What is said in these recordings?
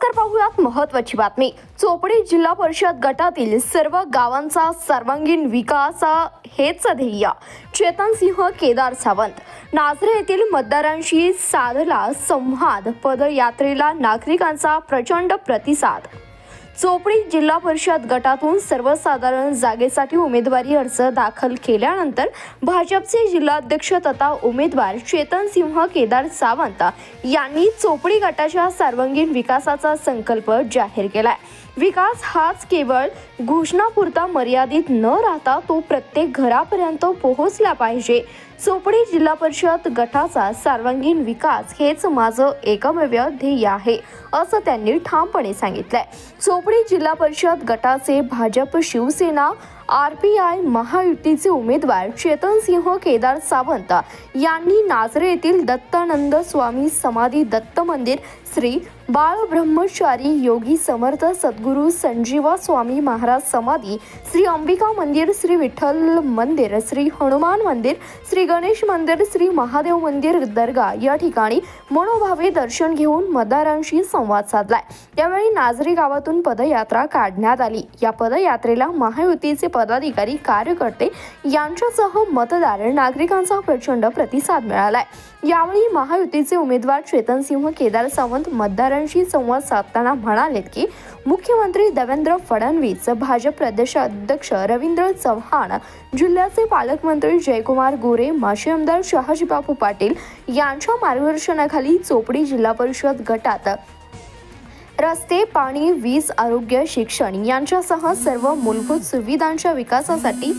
नमस्कार, पाहूयात महत्त्वाची बातमी। चोपडी जिल्हा परिषद गटातील सर्व गावांचा सर्वांगीण विकास हेच ध्येय। चेतन सिंह केदार सावंत नाझरे येथील मतदारांशी साधला संवाद। पदयात्रेला नागरिकांचा प्रचंड प्रतिसाद। चोपडी जिल्हा परिषद गटातून सर्वसाधारण जागेसाठी उमेदवारी अर्ज दाखल केल्यानंतर भाजपचे जिल्हाध्यक्ष तथा उमेदवार चेतन सिंह केदार सावंत यांनी चोपडी गटाच्या सर्वांगीण विकासाचा संकल्प जाहीर केलाय। विकास हाच केवळ घोषणापुरता मर्यादित न राहता तो प्रत्येक घरापर्यंत पोहोचला पाहिजे। चोपडी जिल्हा परिषद गटाचा सर्वांगीण विकास हेच माझं एकमेव ध्येय आहे, असं त्यांनी ठामपणे सांगितलंय। चोपडी जिल्हा परिषद गटाचे भाजप, शिवसेना, RPI महायुतीचे उमेदवार चेतन सिंह केदार सावंत यांनी नाझरे येथील दत्तानंद स्वामी समाधी, दत्त मंदिर, श्री बाळ ब्रह्मचारी योगी समर्थ सद्गुरू संजीवा स्वामी महाराज समाधी, श्री अंबिका मंदिर, श्री विठ्ठल मंदिर, श्री हनुमान मंदिर, श्री गणेश मंदिर, श्री महादेव मंदिर, दर्गा या ठिकाणी मनोभावे दर्शन घेऊन मतदारांशी संवाद साधलाय। त्यावेळी नाझरे गावातून पदयात्रा काढण्यात आली। या पदयात्रेला महायुतीचे पदाधिकारी, कार्यकर्ते यांच्यासह मतदार नागरिकांचा प्रचंड प्रतिसाद मिळालाय। यावेळी महायुतीचे उमेदवार चेतन सिंह केदार सावंत मतदारांशी संवाद साधताना म्हणाले की मुख्यमंत्री देवेंद्र फडणवीस, भाजप प्रदेश अध्यक्ष रवींद्र चव्हाण, जिल्ह्याचे पालकमंत्री जयकुमार गोरे, माजी आमदार शहाजीबापू पाटील यांच्या मार्गदर्शनाखाली चोपडी जिल्हा परिषद गटात रस्ते, पाणी, वीज, आरोग्य, शिक्षण यांच्यासह सर्व मूलभूत सुविधांच्या विकासासाठी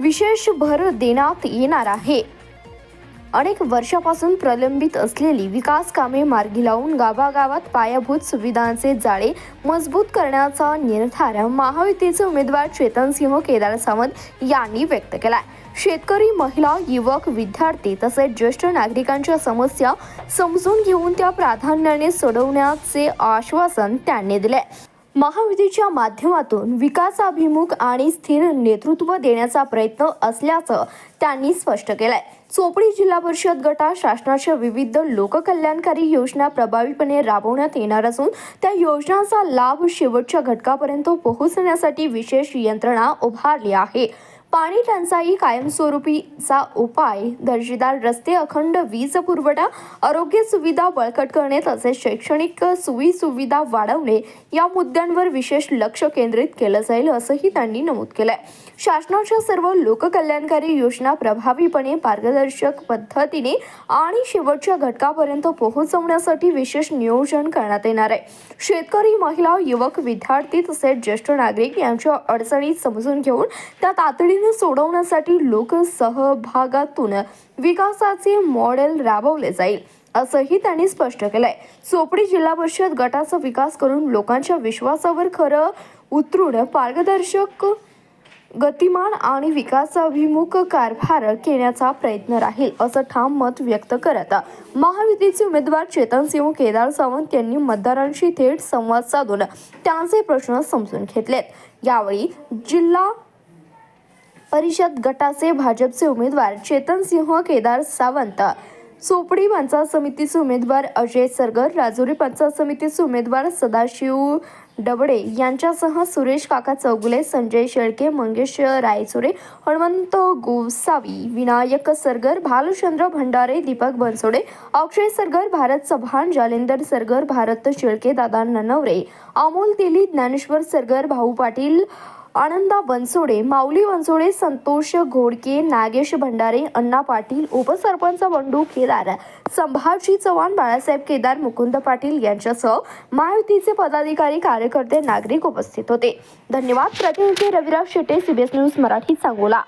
विशेष भर देण्यात येणार आहे। अनेक वर्षापासून प्रलंबित असलेली विकास कामे मार्गी लावून गावागावात पायाभूत सुविधांचे जाळे मजबूत करण्याचा निर्धार महायुतीचे उमेदवार चेतन सिंह केदार सावंत यांनी व्यक्त केलाय। शेतकरी, महिला, युवक, विद्यार्थी तसेच ज्येष्ठ नागरिकांच्या समस्या समजून घेऊन त्या प्राधान्याने सोडवण्याचे आश्वासन त्यांनी दिले। महायुतीच्या माध्यमातून विकासाभिमुख आणि स्थिर नेतृत्व देण्याचा प्रयत्न असल्याचं त्यांनी स्पष्ट केलंय। चोपडी जिल्हा परिषद गटात शासनाच्या विविध लोककल्याणकारी योजना प्रभावीपणे राबवण्यात येणार असून त्या योजनांचा लाभ शेवटच्या घटकापर्यंत पोहोचण्यासाठी विशेष यंत्रणा उभारली आहे। पाणी टंचाई कायमस्वरूपीचा उपाय, दर्जेदार रस्ते, अखंड वीज पुरवठा, आरोग्य सुविधा बळकट करणे तसेच शैक्षणिक सुविधा वाढवणे या मुद्द्यांवर विशेष लक्ष केंद्रित केलं जाईल, असंही त्यांनी नमूद केलंय। शासनाच्या सर्व लोककल्याणकारी योजना प्रभावीपणे, पारदर्शक पद्धतीने आणि शेवटच्या घटकापर्यंत पोहोचवण्यासाठी विशेष नियोजन करण्यात येणार आहे। शेतकरी, महिला, युवक, विद्यार्थी तसेच ज्येष्ठ नागरिक यांच्या अडचणी समजून घेऊन त्या तातडीने सोडवण्यासाठी लोकसहभागातून विकासाचे मॉडेल राबवले जाईल, असंही त्यांनी स्पष्ट केलंय। चोपडी जिल्हा परिषद गटाचा विकास करून लोकांच्या विश्वासावर खरं उतरून पारदर्शक, गतिमान आणि विकासाभिमुख कारभार केण्याचा प्रयत्न राहील, असं ठाम मत व्यक्त करत महायुतीचे उमेदवार चेतन सिंह केदार सावंत यांनी मतदारांशी थेट संवाद साधून त्यांचे प्रश्न समजून घेतलेत। यावेळी जिल्हा परिषद गटाचे भाजपचे उमेदवार चेतन सिंह केदार सावंत, चोपडी पंचायत समितीचे उमेदवार अजय सरगर, राजुरी पंचायत समितीचे उमेदवार सदाशिव डबडे यांच्यासह सुरेश काका चौगुले, संजय शेळके, मंगेश रायचुरे, हनुमंत गोसावी, विनायक सरगर, भालचंद्र भंडारे, दीपक बनसोडे, अक्षय सरगर, भारत चव्हाण, जालेंदर सरगर, भारत शेळके, दादा ननवरे, अमोल तेली, ज्ञानेश्वर सरगर, भाऊ पाटील, आनंदा बनसोडे, माऊली बनसोडे, संतोष घोडके, नागेश भंडारे, अण्णा पाटील, उपसरपंच बंडू केदार, संभाजी चव्हाण, बाळासाहेब केदार, मुकुंद पाटील यांच्यासह महायुतीचे पदाधिकारी, कार्यकर्ते, नागरिक उपस्थित होते। धन्यवाद। प्रतिनिधी रविराज शेटे, CBS न्यूज मराठी, सांगोला।